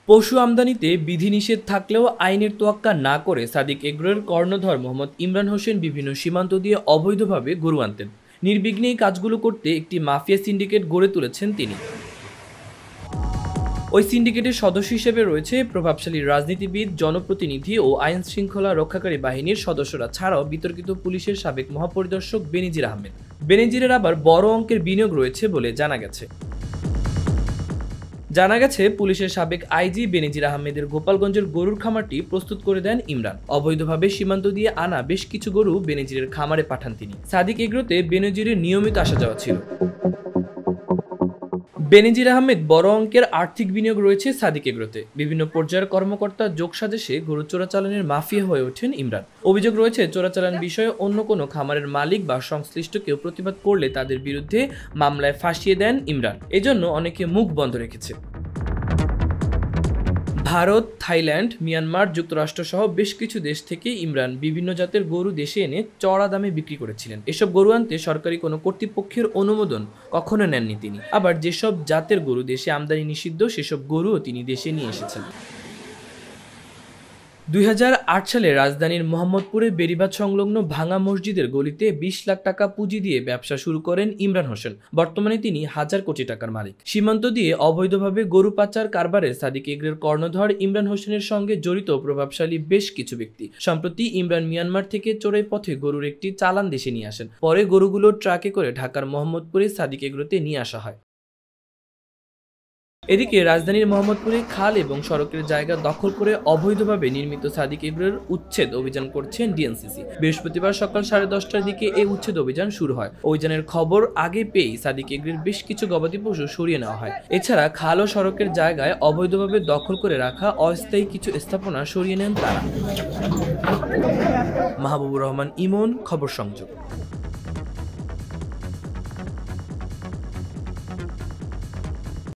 পশু আমদানিতে বিধিনিষেধ থাকলেও আইনের তোয়াক্কা না করে সাদিক এগ্রোর কর্ণধর মোহাম্মদ ইমরান হোসেন বিভিন্ন সীমান্ত দিয়ে অবৈধভাবে গরু আনতেন। নির্বিঘ্নে এই কাজগুলো করতে একটি মাফিয়া সিন্ডিকেট গড়ে তুলেছেন তিনি। ওই সিন্ডিকেটের সদস্য হিসেবে রয়েছে প্রভাবশালী রাজনীতিবিদ, জনপ্রতিনিধি ও আইন শৃঙ্খলা রক্ষাকারী বাহিনীর সদস্যরা ছাড়াও বিতর্কিত পুলিশের সাবেক মহাপরিদর্শক বেনজির আহমেদ। বেনজিরের আবার বড় অঙ্কের বিনিয়োগ রয়েছে বলে জানা গেছে পুলিশের সাবেক আইজি বেনজির আহমেদের গোপালগঞ্জের গরুর খামারটি প্রস্তুত করে দেন ইমরান। অবৈধভাবে সীমান্ত দিয়ে আনা বেশ কিছু গরু বেনজিরের খামারে পাঠান তিনি। সাদিক এগ্রোতে বেনজিরের নিয়মিত আসা যাওয়া ছিল। বেনজির আহমেদ বড় অঙ্কের আর্থিক বিনিয়োগ রয়েছে সাদিক এগ্রোতে। বিভিন্ন পর্যায়ের কর্মকর্তা যোগসাজশে গরু চোরাচালানের মাফিয়া হয়ে ওঠেন ইমরান। অভিযোগ রয়েছে চোরাচালান বিষয়ে অন্য কোনো খামারের মালিক বা সংশ্লিষ্ট কেউ প্রতিবাদ করলে তাদের বিরুদ্ধে মামলায় ফাঁসিয়ে দেন ইমরান। এজন্য অনেকে মুখ বন্ধ রেখেছে। ভারত, থাইল্যান্ড, মিয়ানমার, যুক্তরাষ্ট্র সহ বেশ কিছু দেশ থেকে ইমরান বিভিন্ন জাতের গরু দেশে এনে চড়া দামে বিক্রি করেছিলেন। এসব গরু আনতে সরকারি কোনো কর্তৃপক্ষের অনুমোদন কখনো নেননি তিনি। আবার যেসব জাতের গরু দেশে আমদানি নিষিদ্ধ সেসব গরুও তিনি দেশে নিয়ে এসেছেন। 2008 সালে রাজধানীর মোহাম্মদপুরে বেড়িবাঁধ সংলগ্ন ভাঙা মসজিদের গলিতে 20 লাখ টাকা পুঁজি দিয়ে ব্যবসা শুরু করেন ইমরান হোসেন। বর্তমানে তিনি হাজার কোটি টাকার মালিক। সীমান্ত দিয়ে অবৈধভাবে গরু পাচার কারবারে সাদিক এগ্রোর কর্ণধর ইমরান হোসেনের সঙ্গে জড়িত প্রভাবশালী বেশ কিছু ব্যক্তি। সম্প্রতি ইমরান মিয়ানমার থেকে চোরাই পথে গরুর একটি চালান দেশে নিয়ে আসেন। পরে গরুগুলো ট্রাকে করে ঢাকার মোহাম্মদপুরে সাদিক এগ্রোতে নিয়ে আসা হয়। এদিকে রাজধানীর মোহাম্মদপুরে খাল এবং সড়কের জায়গা দখল করে অবৈধভাবে নির্মিত সাদিক এগ্রোর উচ্ছেদ অভিযান করছেন ডিএনসিসি। বৃহস্পতিবার সকাল 10:30টার দিকে এই উচ্ছেদ অভিযান শুরু হয়। অভিযানের খবর আগে পেয়েই সাদিক এগ্রোর বেশ কিছু গবাদি পশু সরিয়ে নেওয়া হয়। এছাড়া খাল ও সড়কের জায়গায় অবৈধভাবে দখল করে রাখা অস্থায়ী কিছু স্থাপনা সরিয়ে নেন তারা। মাহবুবুর রহমান ইমন, খবর সংযোগ।